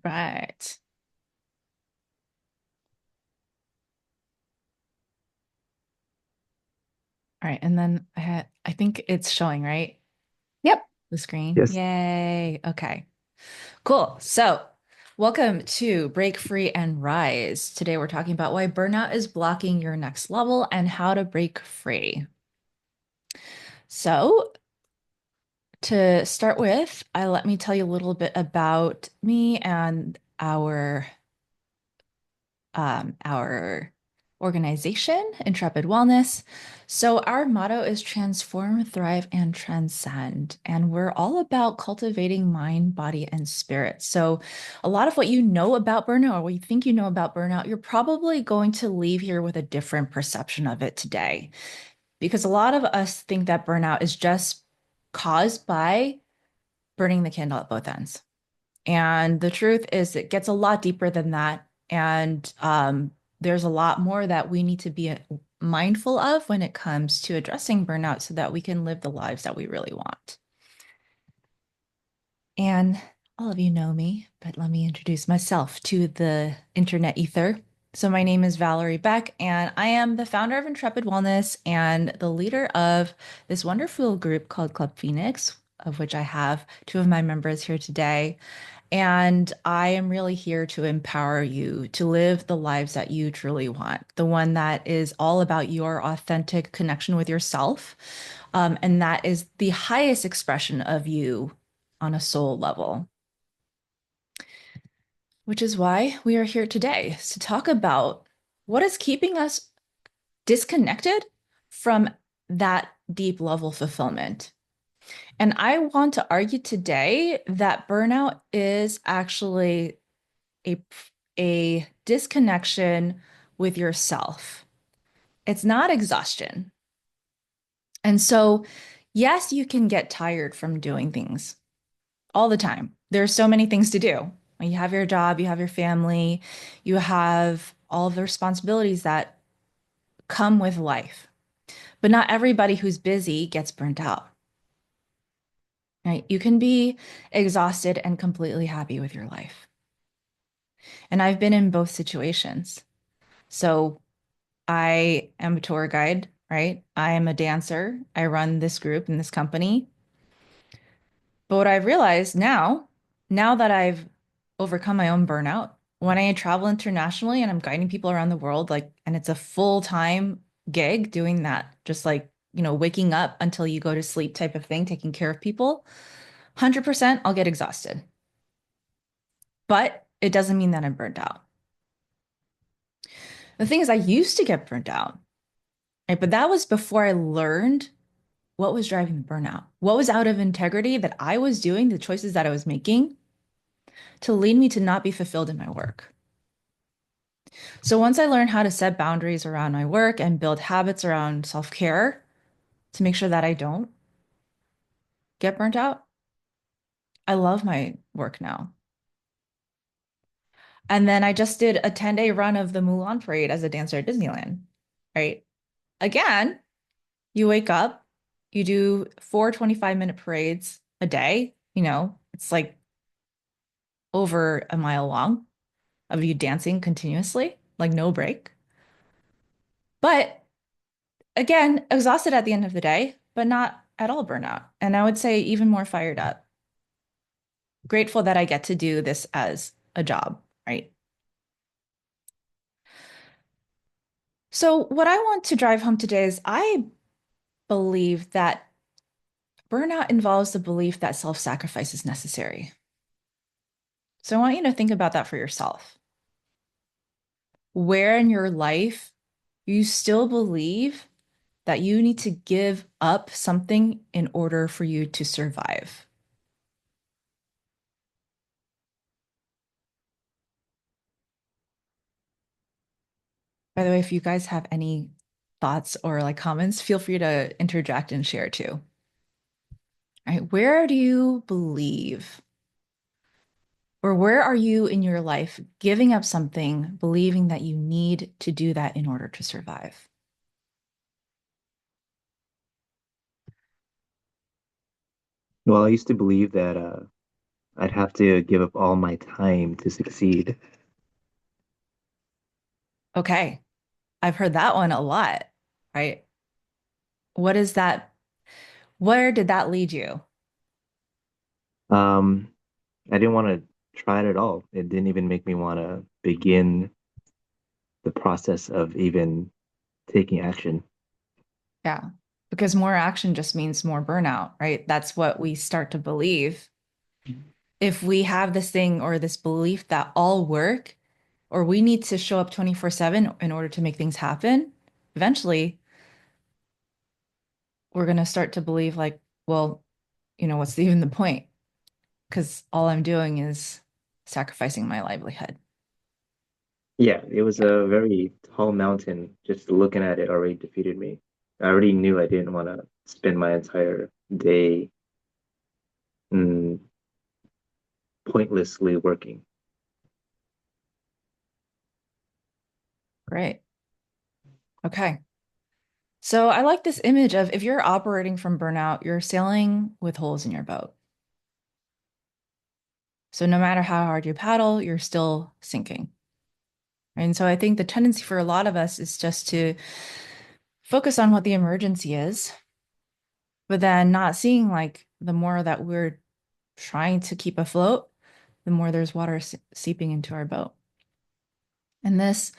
Right. All right. And then I think it's showing, right? Yep. The screen. Yes. Yay. Okay. Cool. So, welcome to Break Free and Rise. Today we're talking about why burnout is blocking your next level and how to break free. So, to start with, let me tell you a little bit about me and our organization, Intrepid Wellness. So, our motto is transform, thrive, and transcend. And we're all about cultivating mind, body, and spirit. So, a lot of what you know about burnout or what you think you know about burnout, you're probably going to leave here with a different perception of it today. Because a lot of us think that burnout is just caused by burning the candle at both ends. And the truth is, it gets a lot deeper than that. And there's a lot more that we need to be mindful of when it comes to addressing burnout so that we can live the lives that we really want. And all of you know me, but let me introduce myself to the internet ether. So, my name is Valerie Beck, and I am the founder of Intrepid Wellness and the leader of this wonderful group called Club Phoenix, of which I have two of my members here today. And I am really here to empower you to live the lives that you truly want, the one that is all about your authentic connection with yourself. And that is the highest expression of you on a soul level, which is why we are here today to talk about what is keeping us disconnected from that deep level fulfillment. And I want to argue today that burnout is actually a a disconnection with yourself. It's not exhaustion. And so, yes, you can get tired from doing things all the time. There's so many things to do. You have your job, you have your family, you have all of the responsibilities that come with life. But not everybody who's busy gets burnt out, right? You can be exhausted and completely happy with your life. And I've been in both situations. So I am a tour guide, right? I am a dancer. I run this group in this company. But what I've realized now that I've overcome my own burnout, when I travel internationally and I'm guiding people around the world, like, and it's a full-time gig doing that, just like, waking up until you go to sleep type of thing, taking care of people, 100% I'll get exhausted. But it doesn't mean that I'm burnt out. The thing is, I used to get burnt out, right? But that was before I learned what was driving the burnout? What was out of integrity that I was doing, the choices that I was making to lead me to not be fulfilled in my work? So once I learned how to set boundaries around my work and build habits around self-care to make sure that I don't get burnt out, I love my work now. And then I just did a 10-day run of the Mulan parade as a dancer at Disneyland, right? Again, you wake up, you do 4 25-minute parades a day, it's like over a mile long of you dancing continuously, like no break. But again, exhausted at the end of the day, but not at all burnout. And I would say even more fired up. Grateful that I get to do this as a job, right? So, what I want to drive home today is I believe that burnout involves the belief that self-sacrifice is necessary. So, I want you to think about that for yourself. Where in your life you still believe that you need to give up something in order for you to survive. By the way, if you guys have any thoughts or like comments, feel free to interject and share too. All right, where do you believe, or where are you in your life giving up something, believing that you need to do that in order to survive? Well, I used to believe that I'd have to give up all my time to succeed. Okay. I've heard that one a lot, right? What is that? Where did that lead you? Um, I didn't want to try it at all. It didn't even make me want to begin the process of even taking action. Yeah. Because more action just means more burnout, right? That's what we start to believe. If we have this thing or this belief that all work or we need to show up 24/7 in order to make things happen, eventually we're going to start to believe like, well, what's even the point? Because all I'm doing is sacrificing my livelihood. Yeah, it was Yeah, a very tall mountain. Just looking at it already defeated me. I already knew I didn't want to spend my entire day mm, pointlessly working. great. Okay. So I like this image of if you're operating from burnout, you're sailing with holes in your boat. So no matter how hard you paddle, you're still sinking. And so I think the tendency for a lot of us is just to focus on what the emergency is, but then not seeing like the more that we're trying to keep afloat, the more there's water seeping into our boat. And this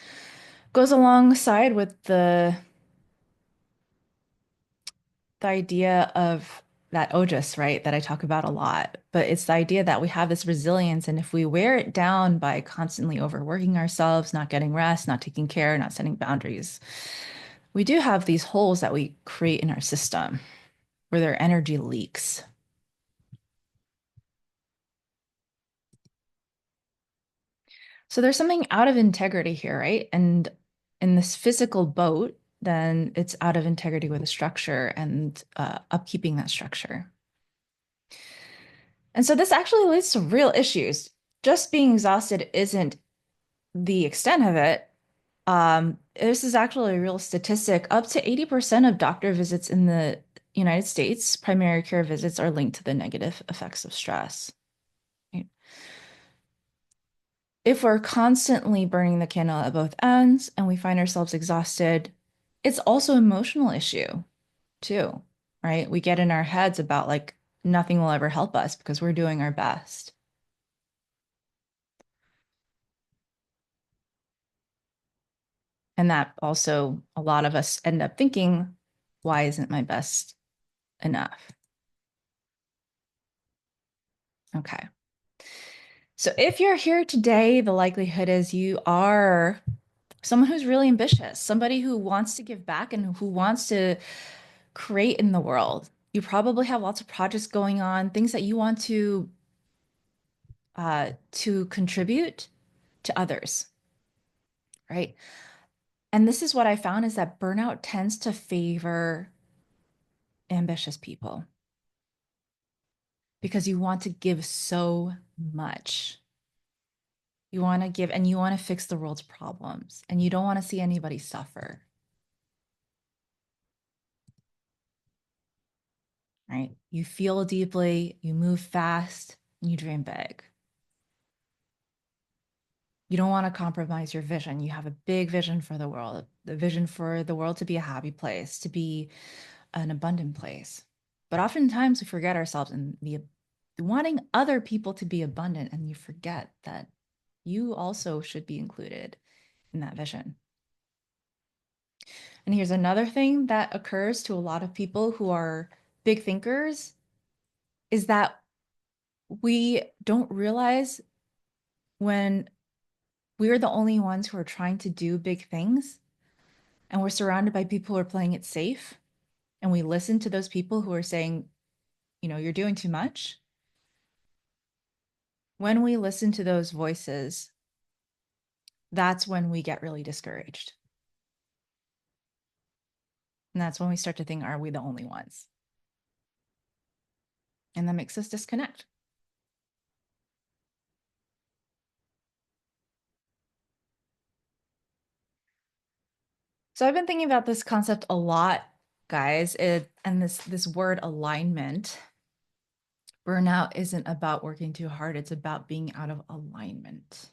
goes alongside with the idea of that ojas, right? That I talk about a lot. But it's the idea that we have this resilience. And if we wear it down by constantly overworking ourselves, not getting rest, not taking care, not setting boundaries, we do have these holes that we create in our system where their energy leaks. So there's something out of integrity here, right? And in this physical boat, then it's out of integrity with the structure and upkeeping that structure. And so this actually leads to real issues. Just being exhausted isn't the extent of it. This is actually a real statistic. Up to 80% of doctor visits in the United States, primary care visits, are linked to the negative effects of stress. Right? If we're constantly burning the candle at both ends and we find ourselves exhausted, it's also an emotional issue too, right? We get in our heads about like nothing will ever help us because we're doing our best. And that also, a lot of us end up thinking, why isn't my best enough? Okay. So if you're here today, the likelihood is you are someone who's really ambitious, somebody who wants to give back and who wants to create in the world. You probably have lots of projects going on, things that you want to contribute to others, right? And this is what I found is that burnout tends to favor ambitious people because you want to give so much. You want to give and you want to fix the world's problems and you don't want to see anybody suffer, right? You feel deeply, you move fast, and you dream big. You don't want to compromise your vision. You have a big vision for the world, the vision for the world to be a happy place, to be an abundant place. But oftentimes we forget ourselves and the wanting other people to be abundant, and you forget that you also should be included in that vision. And here's another thing that occurs to a lot of people who are big thinkers is that we don't realize when we're the only ones who are trying to do big things and we're surrounded by people who are playing it safe and we listen to those people who are saying, you're doing too much. When we listen to those voices, that's when we get really discouraged. And that's when we start to think, are we the only ones? And that makes us disconnect. So I've been thinking about this concept a lot, guys, and this word alignment. Burnout isn't about working too hard, it's about being out of alignment.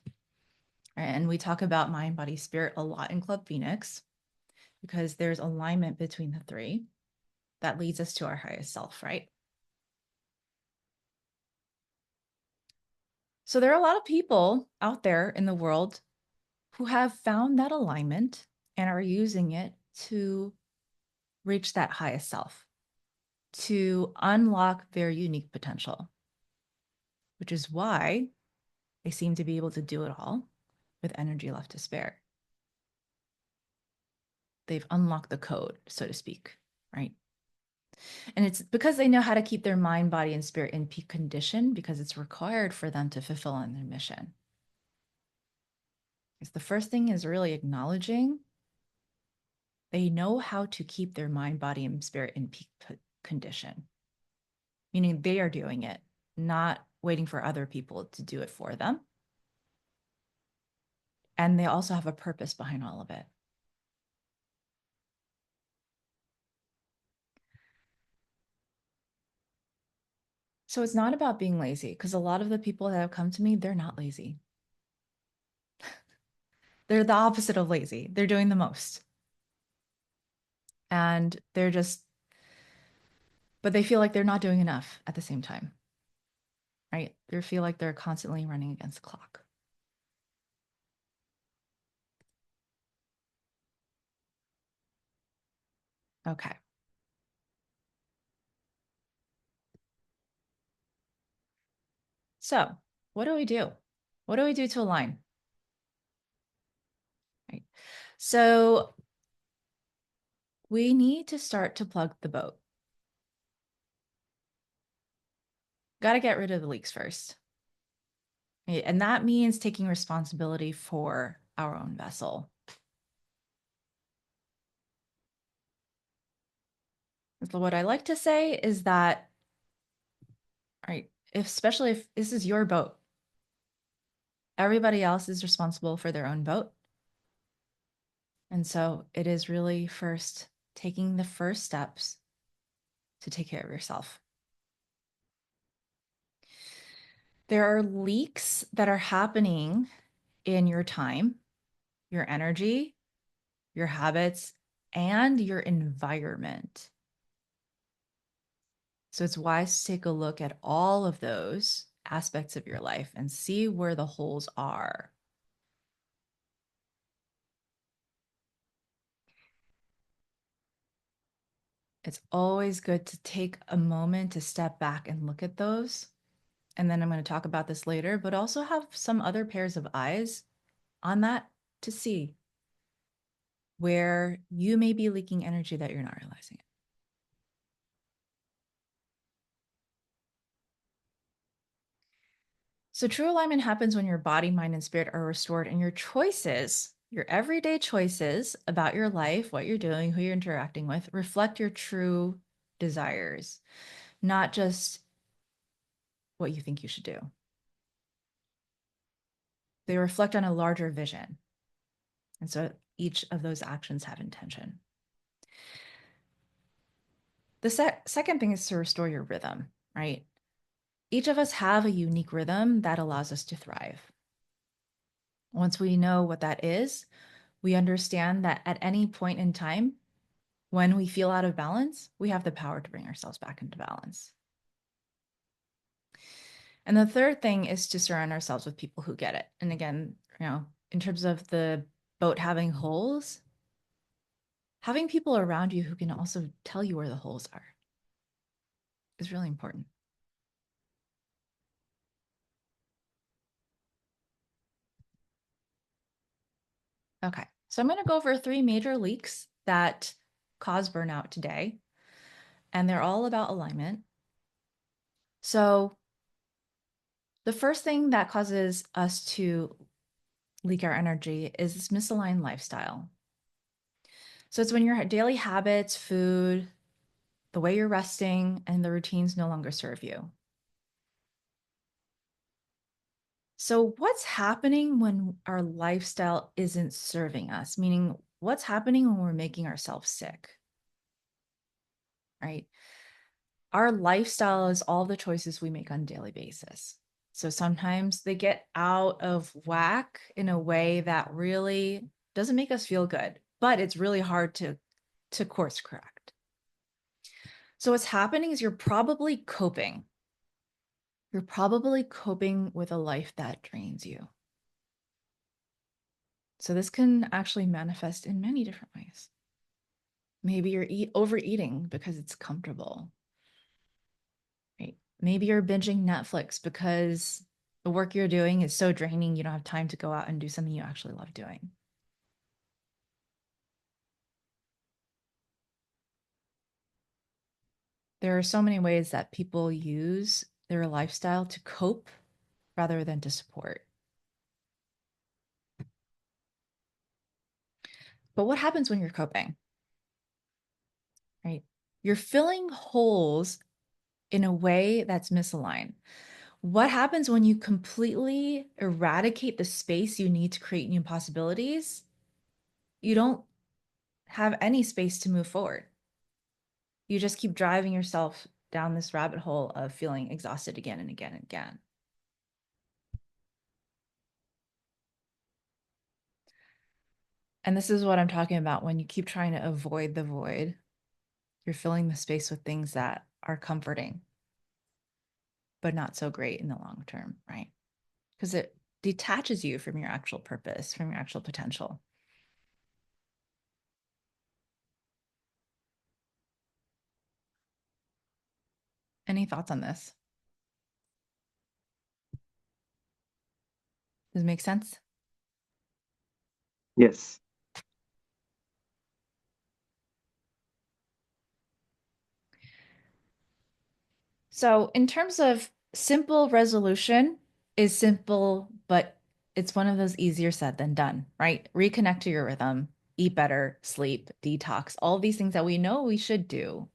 And we talk about mind, body, spirit a lot in Club Phoenix because there's alignment between the three that leads us to our highest self, right? So there are a lot of people out there in the world who have found that alignment and are using it to reach that highest self, to unlock their unique potential, which is why they seem to be able to do it all with energy left to spare. They've unlocked the code, so to speak, right? And it's because they know how to keep their mind, body, and spirit in peak condition because it's required for them to fulfill on their mission. Because the first thing is really acknowledging they know how to keep their mind, body, and spirit in peak condition, meaning they are doing it, not waiting for other people to do it for them. And they also have a purpose behind all of it. So it's not about being lazy because a lot of the people that have come to me, they're not lazy. They're the opposite of lazy. They're doing the most. And they're just, but they feel like they're not doing enough at the same time, right? They feel like they're constantly running against the clock. Okay. So what do we do? What do we do to align? Right. So we need to start to plug the boat. Got to get rid of the leaks first. Right? And that means taking responsibility for our own vessel. So what I like to say is that, right, especially if this is your boat, everybody else is responsible for their own boat. And so it is really first taking the first steps to take care of yourself. There are leaks that are happening in your time, your energy, your habits, and your environment. So it's wise to take a look at all of those aspects of your life and see where the holes are. It's always good to take a moment to step back and look at those. And then I'm going to talk about this later, but also have some other pairs of eyes on that to see where you may be leaking energy that you're not realizing it. So true alignment happens when your body, mind, and spirit are restored and your choices, your everyday choices about your life, what you're doing, who you're interacting with, reflect your true desires, not just what you think you should do. They reflect on a larger vision. And so each of those actions have intention. The second thing is to restore your rhythm, right? Each of us have a unique rhythm that allows us to thrive. Once we know what that is, we understand that at any point in time, when we feel out of balance, we have the power to bring ourselves back into balance. And the third thing is to surround ourselves with people who get it. And again, in terms of the boat having holes, having people around you who can also tell you where the holes are is really important. Okay, so I'm going to go over 3 major leaks that cause burnout today, and they're all about alignment. So the first thing that causes us to leak our energy is this misaligned lifestyle. So it's when your daily habits, food, the way you're resting, and the routines no longer serve you. So what's happening when our lifestyle isn't serving us? Meaning, what's happening when we're making ourselves sick, right? our lifestyle is all the choices we make on a daily basis. So sometimes they get out of whack in a way that really doesn't make us feel good, but it's really hard to course correct. So what's happening is you're probably coping. You're probably coping with a life that drains you. So this can actually manifest in many different ways. Maybe you're overeating because it's comfortable, right? Maybe you're binging Netflix because the work you're doing is so draining, you don't have time to go out and do something you actually love doing. There are so many ways that people use their lifestyle to cope rather than to support. But what happens when you're coping, right? You're filling holes in a way that's misaligned. What happens when you completely eradicate the space you need to create new possibilities? You don't have any space to move forward. You just keep driving yourself down this rabbit hole of feeling exhausted again and again and again. And this is what I'm talking about when you keep trying to avoid the void. You're filling the space with things that are comforting, but not so great in the long term, right? Because it detaches you from your actual purpose, from your actual potential. Any thoughts on this? Does it make sense? Yes. So, in terms of simple resolution, is simple, but it's one of those easier said than done, right? Reconnect to your rhythm, eat better, sleep, detox, all these things that we know we should do,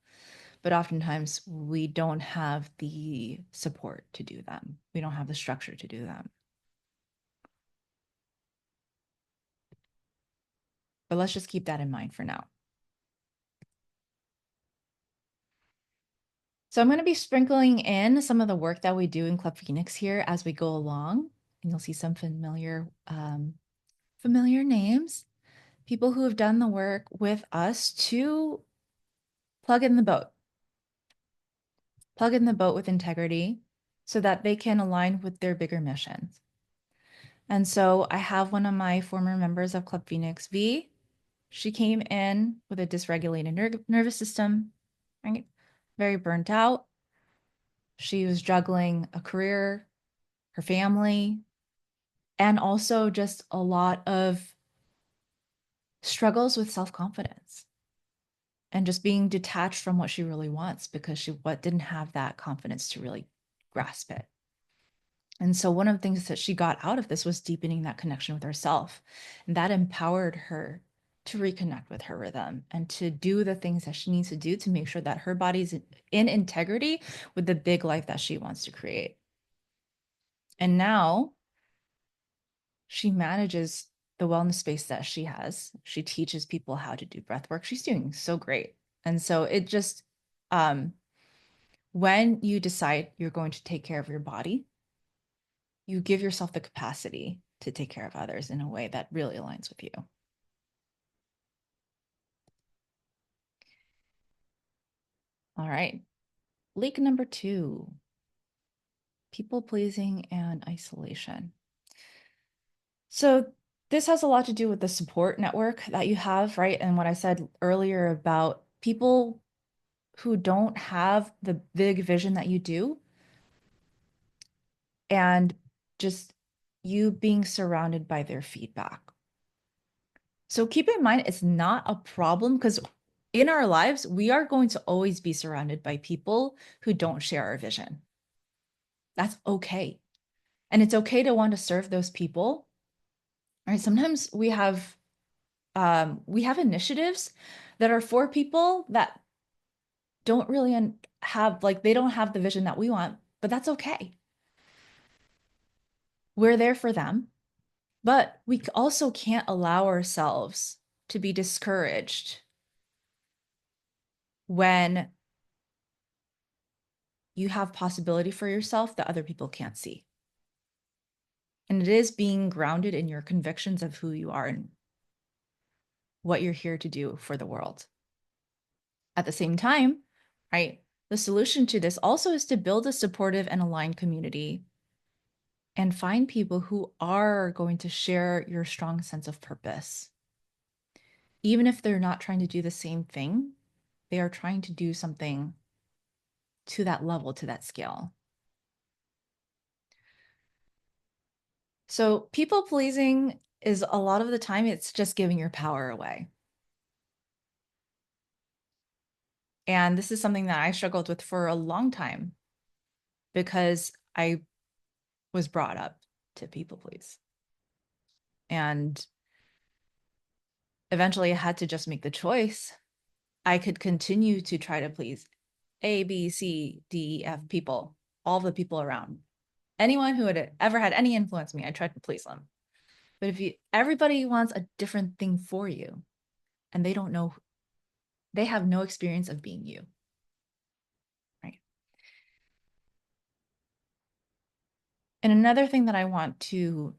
but oftentimes we don't have the support to do them. We don't have the structure to do them. But let's just keep that in mind for now. So I'm going to be sprinkling in some of the work that we do in Club Phoenix here as we go along, and you'll see some familiar names, people who have done the work with us to plug in the boat, plug in the boat with integrity so that they can align with their bigger missions. And so I have one of my former members of Club Phoenix, V. She came in with a dysregulated nervous system, right? Very burnt out. She was juggling a career, her family, and also just a lot of struggles with self-confidence and just being detached from what she really wants because she didn't have that confidence to really grasp it. And so one of the things that she got out of this was deepening that connection with herself. And that empowered her to reconnect with her rhythm and to do the things that she needs to do to make sure that her body's in integrity with the big life that she wants to create. And now she manages the wellness space that she has. She teaches people how to do breath work. She's doing so great. And so it just, um, when you decide you're going to take care of your body, you give yourself the capacity to take care of others in a way that really aligns with you. All right. Leak number 2, people pleasing and isolation. So this has a lot to do with the support network that you have, right? And what I said earlier about people who don't have the big vision that you do, and just you being surrounded by their feedback. So keep in mind, it's not a problem because in our lives, we are going to always be surrounded by people who don't share our vision. That's okay. And it's okay to want to serve those people. Right? Sometimes we have initiatives that are for people that don't really have like they don't have the vision that we want, but that's okay. We're there for them. But we also can't allow ourselves to be discouraged when you have possibility for yourself that other people can't see. And it is being grounded in your convictions of who you are and what you're here to do for the world. At the same time, right, the solution to this also is to build a supportive and aligned community and find people who are going to share your strong sense of purpose. Even if they're not trying to do the same thing, they are trying to do something to that level, to that scale. So, people pleasing is a lot of the time, it's just giving your power away. And this is something that I struggled with for a long time because I was brought up to people please. And eventually I had to just make the choice. I could continue to try to please A, B, C, D, F people, all the people around. Anyone who had ever had any influence on me, I tried to please them. But if everybody wants a different thing for you and they don't know, they have no experience of being you, right? And another thing that I want to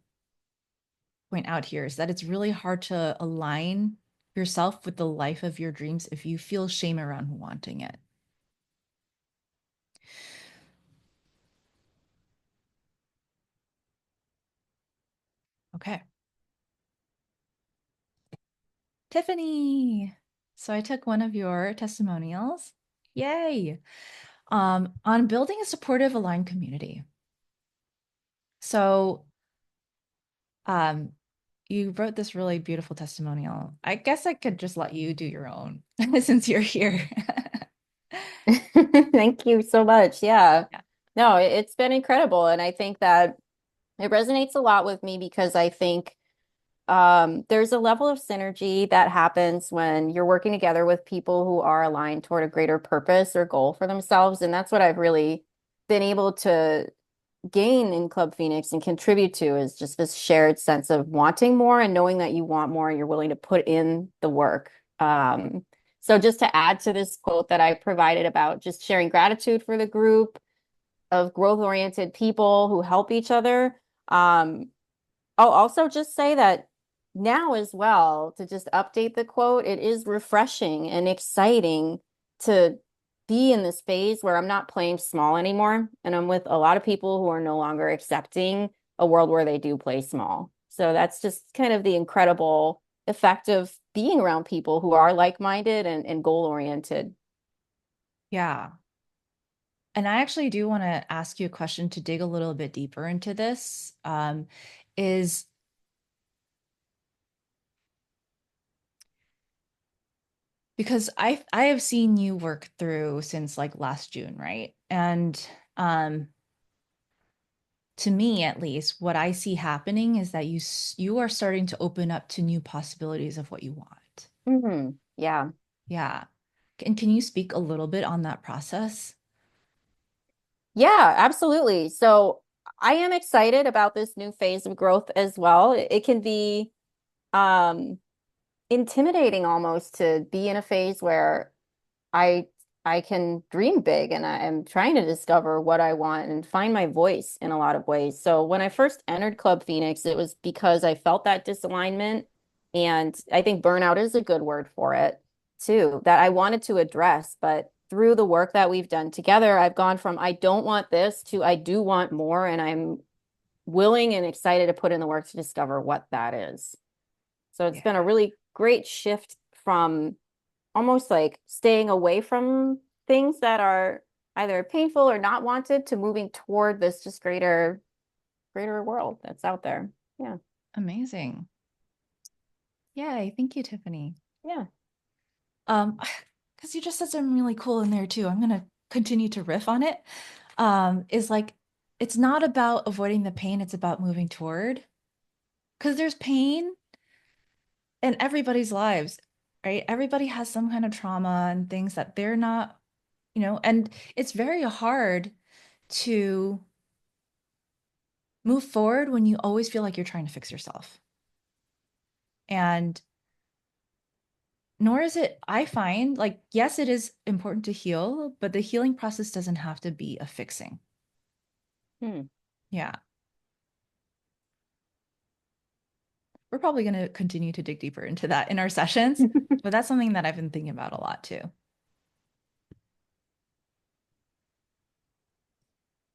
point out here is that it's really hard to align yourself with the life of your dreams if you feel shame around wanting it. Okay. Tiffany. So I took one of your testimonials. Yay. On building a supportive, aligned community. So um, you wrote this really beautiful testimonial. I guess I could just let you do your own since you're here. Thank you so much. Yeah. Yeah. No, it's been incredible. And I think that it resonates a lot with me because I think there's a level of synergy that happens when you're working together with people who are aligned toward a greater purpose or goal for themselves. And that's what I've really been able to gain in Club Phoenix and contribute to is just this shared sense of wanting more and knowing that you want more and you're willing to put in the work. So just to add to this quote that I provided about just sharing gratitude for the group of growth-oriented people who help each other. I'll also just say that now as well, to just update the quote, it is refreshing and exciting to be in this phase where I'm not playing small anymore. And I'm with a lot of people who are no longer accepting a world where they do play small. So that's just kind of the incredible effect of being around people who are like-minded and goal-oriented. Yeah. And I actually do want to ask you a question to dig a little bit deeper into this. Is because I have seen you work through since like last June, right? And um, to me, at least, what I see happening is that you are starting to open up to new possibilities of what you want. Yeah. Yeah. And can you speak a little bit on that process? Yeah, absolutely. So I am excited about this new phase of growth as well. It can be um intimidating almost to be in a phase where I I can dream big and I am trying to discover what I want and find my voice in a lot of ways. So when I first entered Club Phoenix, it was because I felt that disalignment, and I think burnout is a good word for it too, that I wanted to address. But through the work that we've done together, I've gone from I don't want this to I do want more, and I'm willing and excited to put in the work to discover what that is. So it's Yeah. been a really great shift from almost like staying away from things that are either painful or not wanted to moving toward this just greater world that's out there. Yeah. Amazing. Yay. Thank you, Tiffany. Yeah. Um, because you just said something really cool in there too. I'm gonna continue to riff on it. Is like it's not about avoiding the pain, it's about moving toward. Because there's pain in everybody's lives, right? Everybody has some kind of trauma and things that they're not, and it's very hard to move forward when you always feel like you're trying to fix yourself. And nor is it, I find like, yes, it is important to heal, but the healing process doesn't have to be a fixing. Hmm. Yeah. We're probably going to continue to dig deeper into that in our sessions, but that's something that I've been thinking about a lot too.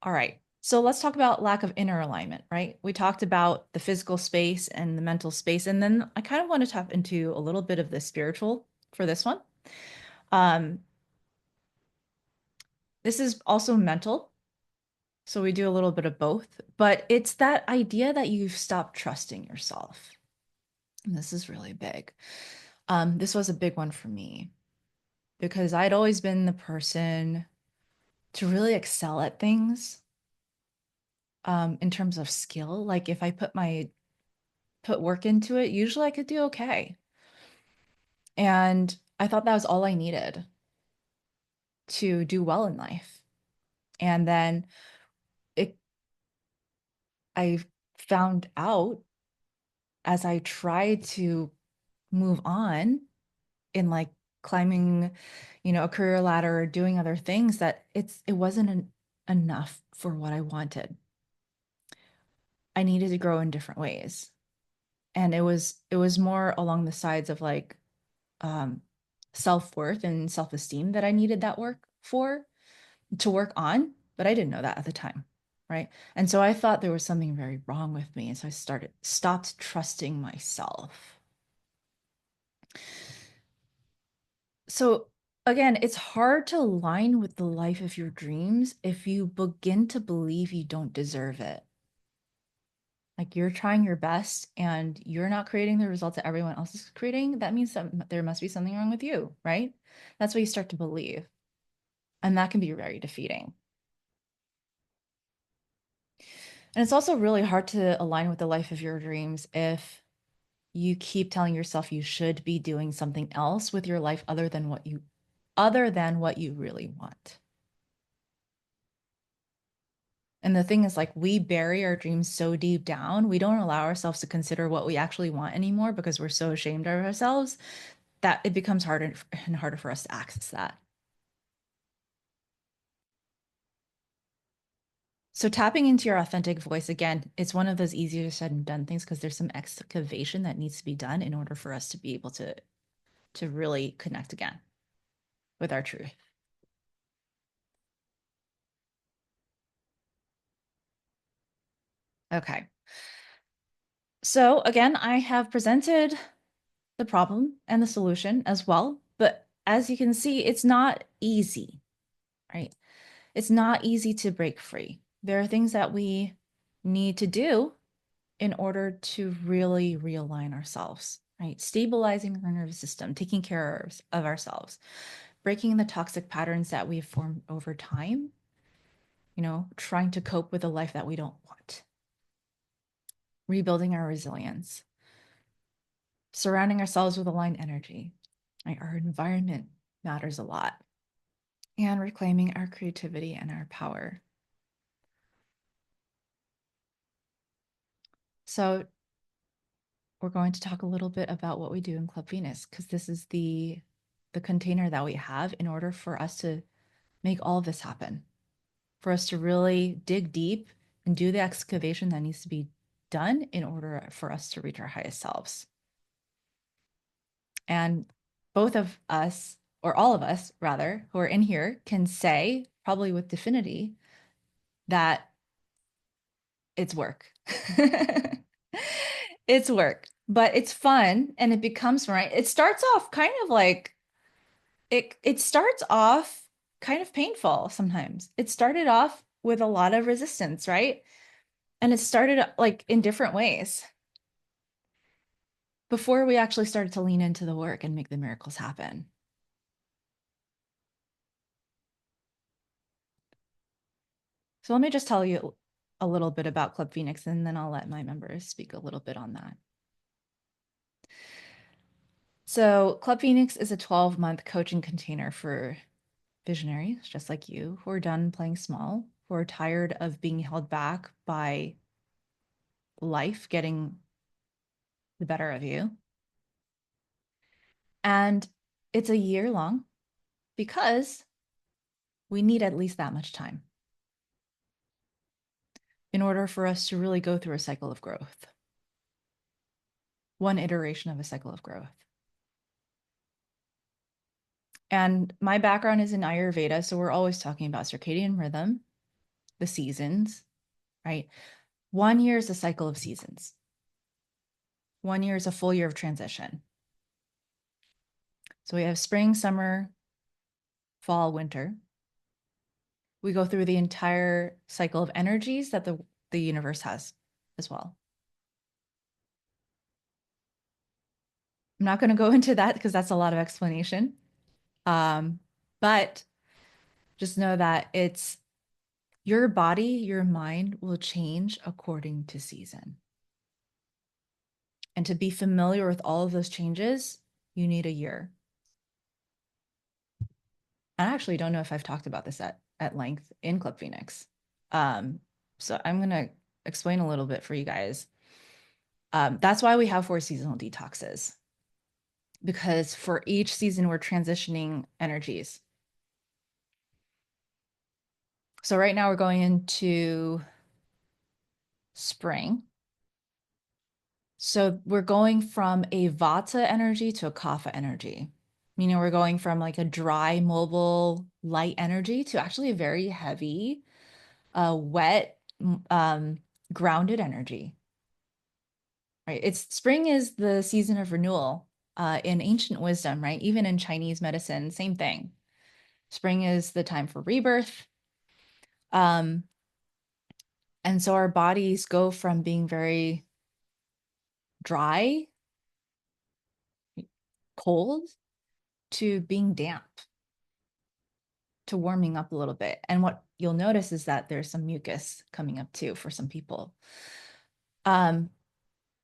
All right. So let's talk about lack of inner alignment, right? We talked about the physical space and the mental space, and then I kind of want to tap into a little bit of the spiritual for this one. Um, this is also mental. So we do a little bit of both, but it's that idea that you've stopped trusting yourself. And this is really big. This was a big one for me because I'd always been the person to really excel at things in terms of skill. Like if I put work into it, usually I could do okay. And I thought that was all I needed to do well in life. And then it I found out as I tried to move on in like climbing, a career ladder or doing other things that it wasn't enough for what I wanted. I needed to grow in different ways. And it was more along the sides of like um self-worth and self-esteem that I needed that work for to work on, but I didn't know that at the time, right? And so I thought there was something very wrong with me, and so I stopped trusting myself. So again, it's hard to align with the life of your dreams if you begin to believe you don't deserve it. Like you're trying your best and you're not creating the results that everyone else is creating. That means that there must be something wrong with you, right? That's what you start to believe. And that can be very defeating. And it's also really hard to align with the life of your dreams if you keep telling yourself you should be doing something else with your life other than what you really want. And the thing is, like, we bury our dreams so deep down, we don't allow ourselves to consider what we actually want anymore because we're so ashamed of ourselves that it becomes harder and harder for us to access that. So tapping into your authentic voice again, it's one of those easier said and done things because there's some excavation that needs to be done in order for us to be able to really connect again with our truth. Okay. So again, I have presented the problem and the solution as well, but as you can see, it's not easy, right? It's not easy to break free. There are things that we need to do in order to really realign ourselves, right? Stabilizing our nervous system, taking care of ourselves, breaking the toxic patterns that we've formed over time, trying to cope with a life that we don't want, rebuilding our resilience, surrounding ourselves with aligned energy, right? Our environment matters a lot, and reclaiming our creativity and our power. So we're going to talk a little bit about what we do in Club Venus because this is the container that we have in order for us to make all of this happen, for us to really dig deep and do the excavation that needs to be done in order for us to reach our highest selves. And both of us, or all of us rather, who are in here can say, probably with definity, that it's work. It's work, but it's fun and it becomes right. It starts off kind of like it starts off kind of painful sometimes. It started off with a lot of resistance, right? And it started like in different ways before we actually started to lean into the work and make the miracles happen. So let me just tell you a little bit about Club Phoenix, and then I'll let my members speak a little bit on that. So Club Phoenix is a 12-month coaching container for visionaries, just like you, who are done playing small, who are tired of being held back by life getting the better of you, And it's a year long because we need at least that much time in order for us to really go through a cycle of growth. One iteration of a cycle of growth. And my background is in Ayurveda, so we're always talking about circadian rhythm, the seasons, right? 1 year is a cycle of seasons. 1 year is a full year of transition. So we have spring, summer, fall, winter. We go through the entire cycle of energies that the universe has as well. I'm not going to go into that because that's a lot of explanation. But just know that it's your body, your mind will change according to season. And to be familiar with all of those changes, you need a year. I actually don't know if I've talked about this at length in Club Phoenix. So I'm going to explain a little bit for you guys. That's why we have 4 seasonal detoxes, because for each season, we're transitioning energies. So right now we're going into spring. So we're going from a Vata energy to a Kapha energy, meaning we're going from like a dry, mobile, light energy to actually a very heavy, wet, grounded energy. Right? It's spring is the season of renewal in ancient wisdom, right? Even in Chinese medicine, same thing. Spring is the time for rebirth. And so our bodies go from being very dry, cold, to being damp, to warming up a little bit. And what you'll notice is that there's some mucus coming up too for some people.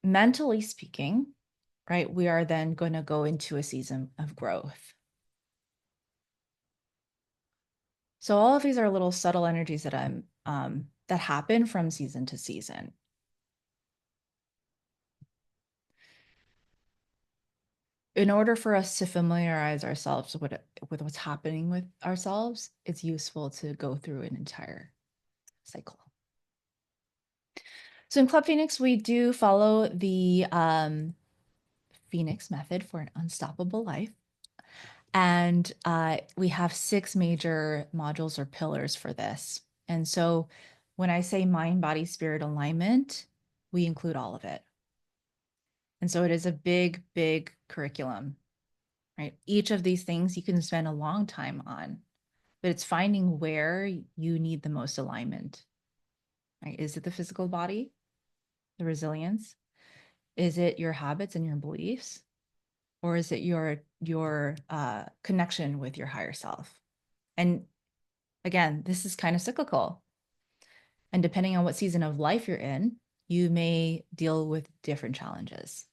Mentally speaking, right, we are then going to go into a season of growth. So all of these are little subtle energies that that happen from season to season. In order for us to familiarize ourselves with what's happening with ourselves, it's useful to go through an entire cycle. So in Club Phoenix, we do follow the Phoenix method for an unstoppable life. And we have 6 major modules or pillars for this. And so when I say mind, body, spirit alignment, we include all of it. And so it is a big, big curriculum, right? Each of these things you can spend a long time on, but it's finding where you need the most alignment, right? Is it the physical body, the resilience? Is it your habits and your beliefs? Or is it your connection with your higher self? And again, this is kind of cyclical. And depending on what season of life you're in, you may deal with different challenges.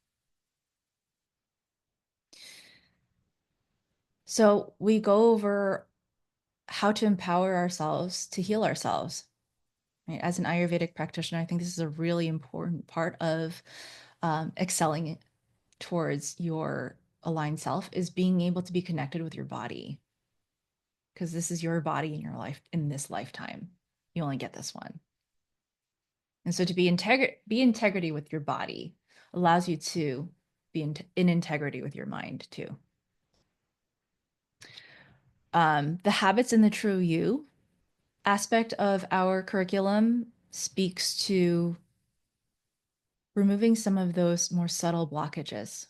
So we go over how to empower ourselves to heal ourselves. Right? As an Ayurvedic practitioner, I think this is a really important part of excelling towards your aligned self, is being able to be connected with your body. Because this is your body in your life in this lifetime. You only get this one. And so to be integrity with your body allows you to be in integrity with your mind too. The habits in the true you aspect of our curriculum speaks to removing some of those more subtle blockages,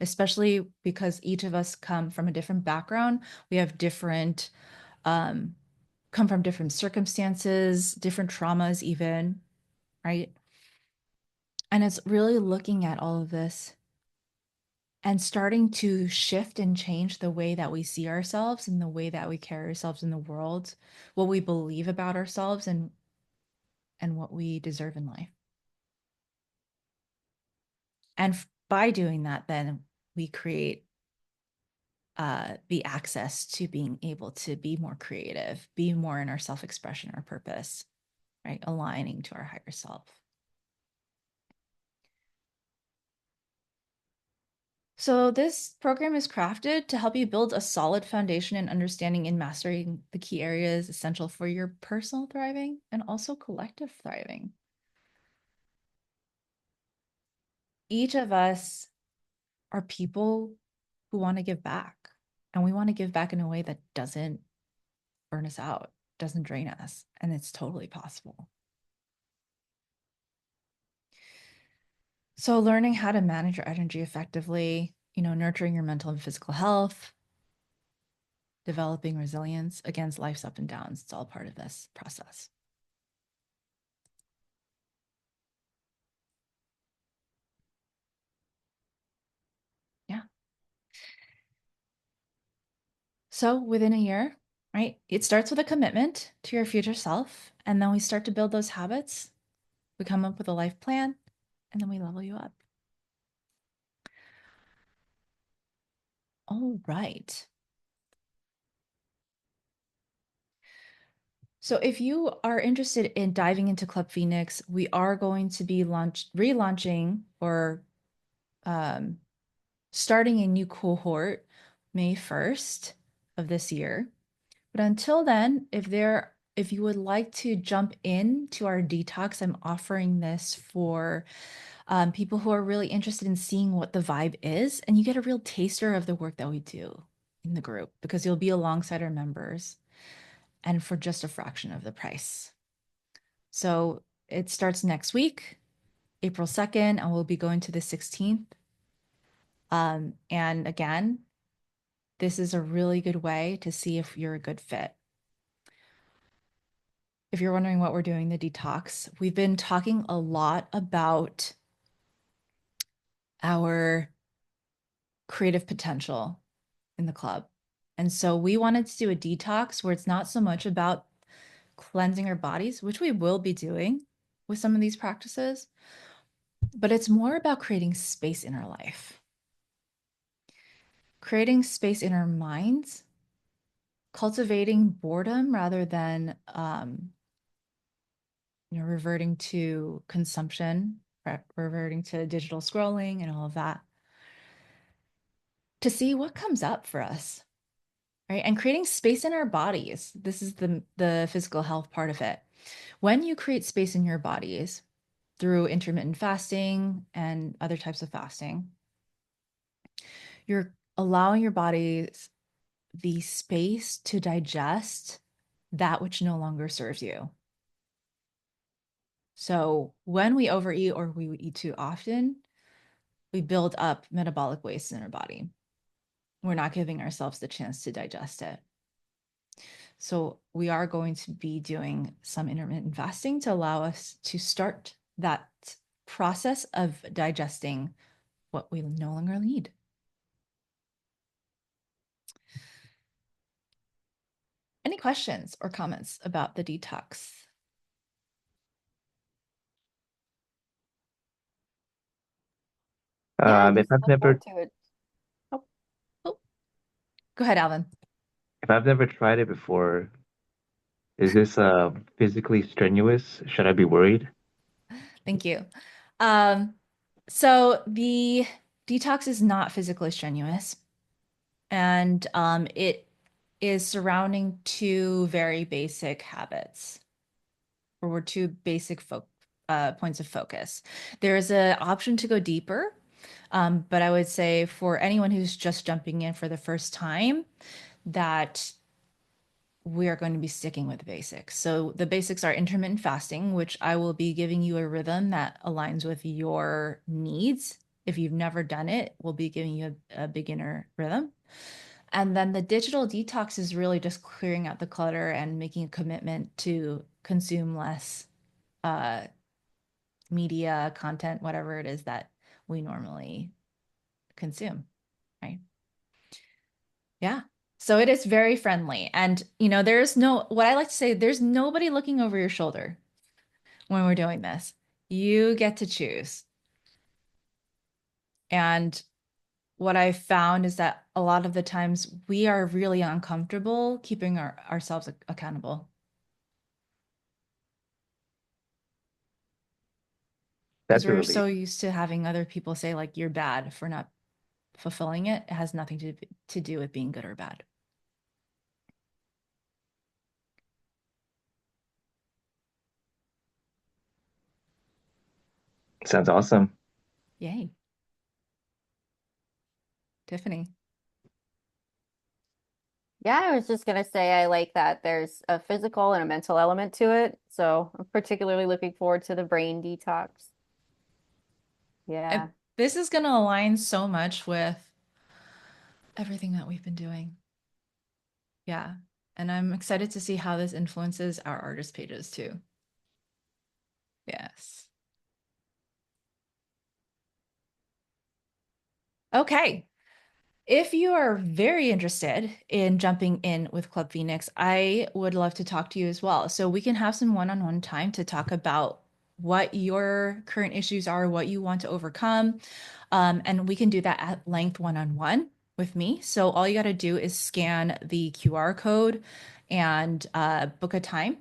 especially because each of us come from a different background. We have different, come from different circumstances, different traumas even, right? And it's really looking at all of this and starting to shift and change the way that we see ourselves and the way that we carry ourselves in the world, what we believe about ourselves and what we deserve in life. And by doing that, then we create the access to being able to be more creative, be more in our self-expression, our purpose, right? Aligning to our higher self. So this program is crafted to help you build a solid foundation in understanding and mastering the key areas essential for your personal thriving and also collective thriving. Each of us are people who want to give back, and we want to give back in a way that doesn't burn us out, doesn't drain us, and it's totally possible. So learning how to manage your energy effectively, nurturing your mental and physical health, developing resilience against life's up and downs, it's all part of this process. Yeah. So within a year, right, it starts with a commitment to your future self, and then we start to build those habits. We come up with a life plan, and then we level you up. All right. So if you are interested in diving into Club Phoenix, we are going to be relaunching or um, starting a new cohort May 1st of this year. But until then, if you would like to jump into our detox, I'm offering this for people who are really interested in seeing what the vibe is, and you get a real taster of the work that we do in the group because you'll be alongside our members and for just a fraction of the price. So it starts next week, April 2nd, and we'll be going to the 16th. And again, this is a really good way to see if you're a good fit. If you're wondering what we're doing, the detox, we've been talking a lot about our creative potential in the club. And so we wanted to do a detox where it's not so much about cleansing our bodies, which we will be doing with some of these practices, but it's more about creating space in our life, creating space in our minds, cultivating boredom rather than reverting to consumption, reverting to digital scrolling and all of that, to see what comes up for us, right? And creating space in our bodies. This is the physical health part of it. When you create space in your bodies through intermittent fasting and other types of fasting, you're allowing your bodies the space to digest that which no longer serves you. So when we overeat or we eat too often, we build up metabolic waste in our body. We're not giving ourselves the chance to digest it. So we are going to be doing some intermittent fasting to allow us to start that process of digesting what we no longer need. Any questions or comments about the detox? Yeah, If just I've look never forward to it. oh, oh. Go ahead, Alvin. if I've never tried it before, is this physically strenuous? Should I be worried? Thank you. Um, so the detox is not physically strenuous, and it is surrounding two very basic habits, or two basic points of focus. There is an option to go deeper, but I would say for anyone who's just jumping in for the first time, that we are going to be sticking with the basics. So the basics are intermittent fasting, which I will be giving you a rhythm that aligns with your needs. If you've never done it, we'll be giving you a beginner rhythm. And then the digital detox is really just clearing out the clutter and making a commitment to consume less uh, media, content, whatever it is that we normally consume, right? Yeah. So it is very friendly. And, what I like to say, there's nobody looking over your shoulder when we're doing this. You get to choose. And what I found is that a lot of the times we are really uncomfortable keeping ourselves accountable because That's a we're relief. so used to having other people say, like, you're bad for not fulfilling it. It has nothing to do with being good or bad. Sounds awesome. Yay. Tiffany. Yeah, I was just gonna say I like that there's a physical and a mental element to it. So I'm particularly looking forward to the brain detox. And Yeah. this is going to align so much with everything that we've been doing. Yeah. And I'm excited to see how this influences our artist pages too. Yes. Okay. If you are very interested in jumping in with Club Phoenix, I would love to talk to you as well. So we can have some one-on-one time to talk about what your current issues are, what you want to overcome. And we can do that at length one-on-one with me. So all you got to do is scan the QR code and book a time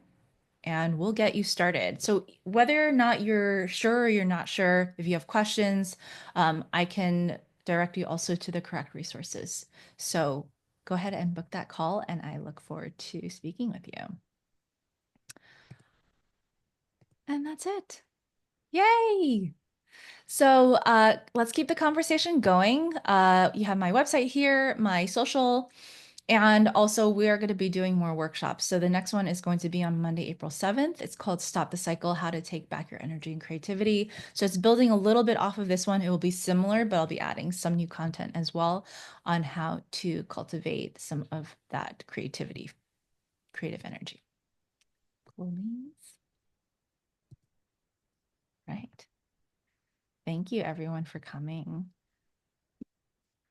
and we'll get you started. So whether or not you're sure or you're not sure, if you have questions, I can direct you also to the correct resources. So go ahead and book that call, and I look forward to speaking with you. And that's it. Yay! So let's keep the conversation going. You have my website here, my social. And also, we are going to be doing more workshops. So the next one is going to be on Monday, April 7th. It's called Stop the Cycle, How to Take Back Your Energy and Creativity. So it's building a little bit off of this one. It will be similar, but I'll be adding some new content as well on how to cultivate some of that creativity, creative energy. Cool beans. Right. Thank you, everyone, for coming.